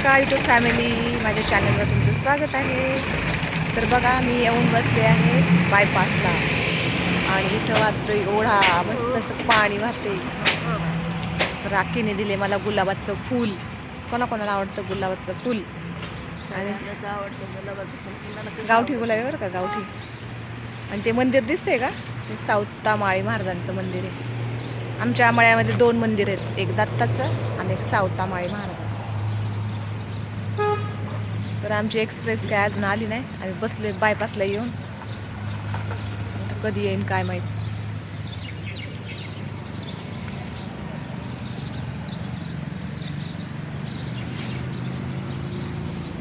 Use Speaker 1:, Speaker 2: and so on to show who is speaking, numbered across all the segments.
Speaker 1: नमस्कार YouTube family, माझ्या चॅनलवर तुमचं स्वागत आहे। तर बघा, मी येऊन बसले आहे बायपासला आणि इथं वाहतोय ओढा, मस्त असं पाणी वाहते। तर राखीने दिले मला गुलाबाचं फूल। कोणाकोणाला आवडतं गुलाबाचं फूल? आणि गावठी गुलाब आहे बरं का, गावठी। आणि ते मंदिर दिसतंय का, ते सावतामाळी महाराजांचं मंदिर आहे। आमच्या मळ्यामध्ये 2 मंदिर आहेत, एक दत्ताचं आणि एक सावतामाळी महाराजांचं। तर आमची एक्सप्रेस काय अजून आली नाही, आम्ही बसलोय बायपासला येऊन। कधी येईन काय माहित।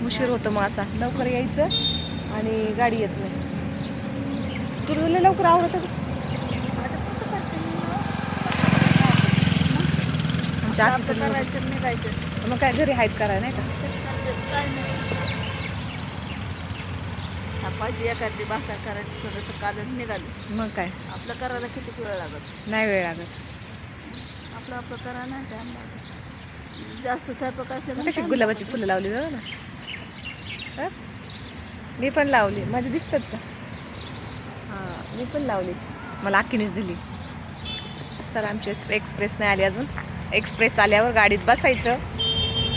Speaker 1: उशीर होतो मग असा, लवकर यायचं आणि गाडी येत नाही। तुला लवकर आवडतं का? आमच्या आधीच मग काय घरी हाईट करायला नाही का?
Speaker 2: पाहिजे एखादी भाकर करायची, थोडंसं कालच निघालं
Speaker 1: मग काय
Speaker 2: आपलं करायला किती वेळ लागत
Speaker 1: नाही, वेळ लागत।
Speaker 2: आपलं करा नाही टाइम लागत। जास्त स्वयंपाक असल्यामुळे
Speaker 1: कशी गुलाबाची फुलं लावली बघा ना। हं? मी पण लावली, माझे दिसतात का? हां, मी पण लावली, मला आखीनेच दिली। सर आमची एक्सप्रेस नाही आली अजून। एक्सप्रेस आल्यावर गाडीत बसायचं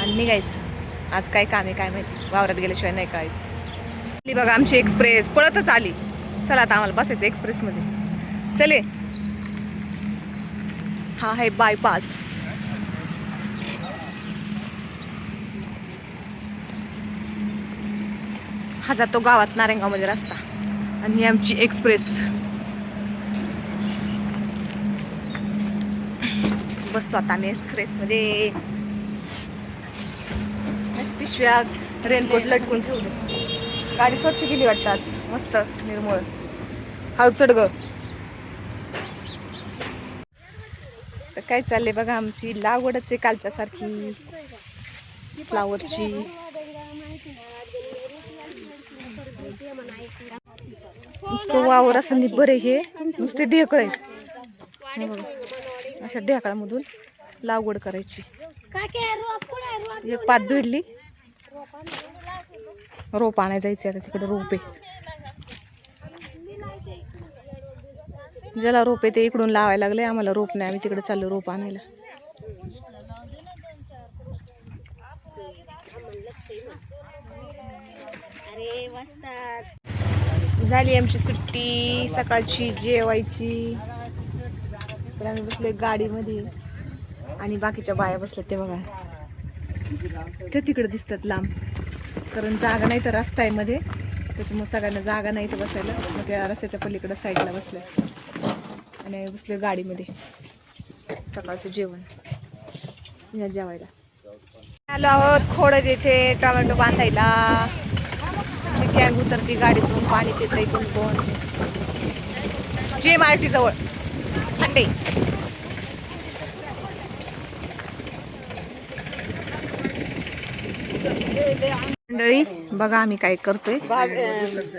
Speaker 1: आणि निघायचं। आज काय काम आहे काय माहिती, वावरात गेल्याशिवाय नाही कळायचं। बघा आमची एक्सप्रेस पळतच आली। चला आता आम्हाला बसायचं एक्सप्रेसमध्ये, चले। हा आहे बायपास। हा जातो गावात नारायणगावमध्ये रस्ता, आणि ही आमची एक्सप्रेस। बसतो आता आम्ही एक्सप्रेसमध्ये। पिशव्या रेनकोट लटकून ठेवले। गाडी स्वच्छ केली वाटतं आज, मस्त निर्मळ। हा चढ ग। तर काय चाललंय बघा, आमची लागवडच आहे कालच्या सारखी फ्लावरची। वावर असं बरे, हे नुसते ढेकळ आहेत। अशा ढेकळामधून लागवड करायची। एक पात भिडली, रोप आणायला जायचे आता तिकडे। रोप आहे, ज्याला रोप आहे ते इकडून लावायला लागले, आम्हाला रोप नाही, आम्ही तिकडे चाललो रोप आणायला। झाली आमची सुट्टी सकाळची जेवायची। तर आम्ही बसलोय गाडीमध्ये आणि बाकीच्या बाया बसल्यात, ते बघा ते तिकडे दिसतात लांब, कारण जागा नाही तर रस्ता आहे मध्ये, त्याच्यामुळे सगळ्यांना जागा नाही तर बसायला, मग त्या रस्त्याच्या पलीकडे साईडला बसल्या आणि आम्ही बसलोय गाडीमध्ये। सकाळचं जेवण या जेवायला आलो आहोत खोडद येथे टोमॅटो बांधायला। आमची गँग उतरती गाडीतून, पाणी पितंय कोण कोण। JMRT जवळ खंडे। मंडळी बघा आम्ही काय करतोय,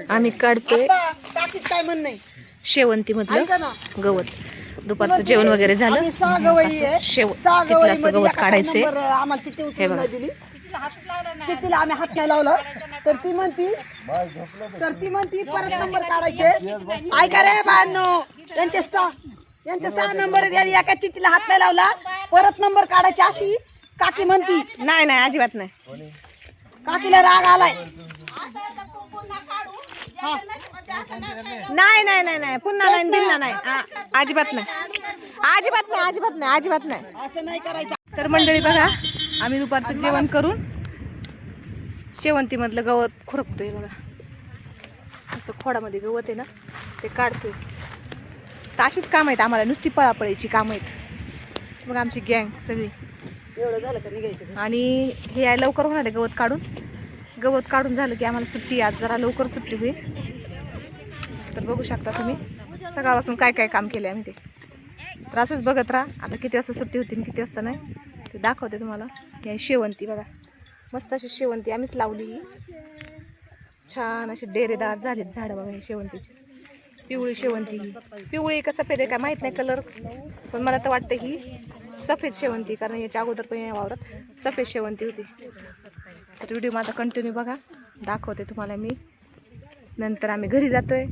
Speaker 1: आम्ही काढतोय शेवंती मधलं गवत। दुपारचं जेवण वगैरे झालं, शेवंतीतलं गवत काढायचे। हे बघा,
Speaker 2: चिठ्ठीला आम्ही हात नाही लावलं तर ती म्हणती परत नंबर काढायचे। ऐका रे बाळांनो, यांचे 6 नंबर आहेत, एका चिठ्ठीला हात नाही लावला परत नंबर काढायचे अशी काकी म्हणती।
Speaker 1: नाही नाही, अजिबात नाही।
Speaker 2: काकीला राग आलाय।
Speaker 1: नाही नाही नाही नाही, पुन्हा नाही, बिन्ना नाही, अजिबात नाही, अजिबात नाही, अजिबात नाही, अजिबात नाही,
Speaker 2: असं नाही करायचं।
Speaker 1: तर मंडळी बघा, आम्ही दुपारचं जेवण करून शेवंती मधलं गवत खुरपतोय बघा। असं खोडामध्ये गवत आहे ना, ते काढतोय। तर अशीच काम आहेत आम्हाला, नुसती पळापळीची काम आहेत बघा आमची गँग सगळी।
Speaker 2: एवढं झालं का निघायचं?
Speaker 1: आणि हे लवकर होणार आहे गवत काढून। गवत काढून झालं की आम्हाला सुट्टी, आज जरा लवकर सुट्टी होईल। तर बघू शकता तुम्ही सकाळपासून काय काय काम केले आम्ही ते। तर असंच बघत राहा, आता किती वाजता सुट्टी होती किती वाजता नाही ते दाखवते तुम्हाला। हे शेवंती बघा, मस्त अशी शेवंती आम्हीच लावली, छान अशी डेरेदार झालीत झाडं बघा ही शेवंतीची। पिवळी शेवंती, पिवळी का सफेद आहे काय माहीत नाही कलर, पण मला तर वाटतं ही सफेद शेवंती, कारण याच्या अगोदर पण या वावरात सफेद शेवंती होती। तर व्हिडिओ माझा कंटिन्यू बघा, दाखवते तुम्हाला मी. नंतर आम्ही घरी जातोय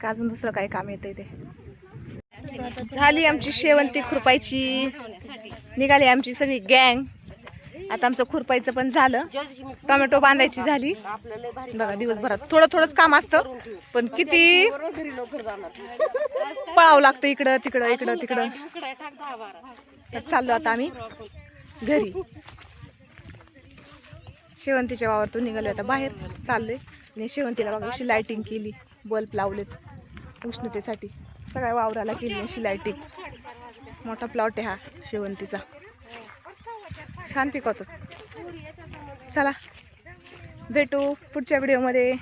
Speaker 1: का अजून दुसरं काही काम येतंय ते. झाली आमची शेवंती खुरपायची, निघाली आमची सगळी गँग. आता आमचं खुरपायचं पण झालं, टोमॅटो बांधायची झाली. बघा दिवसभरात थोडं थोडंच काम असतं, पण किती पळावं लागतं इकडं तिकडं इकडं तिकडं. तर चाललो आता आम्ही घरी. शेवंतीच्या वावरतून निघालो आता बाहेर चाललोय. आणि शेवंतीला बघा अशी लायटिंग केली, बल्ब लावलेत उष्णतेसाठी. सगळ्या वावराला केली अशी लायटिंग. मोठा प्लॉट आहे हा शेवंतीचा, छान पिकवतो. चला भेटू पुढच्या व्हिडिओमध्ये,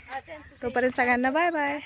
Speaker 1: तोपर्यंत सगळ्यांना बाय बाय.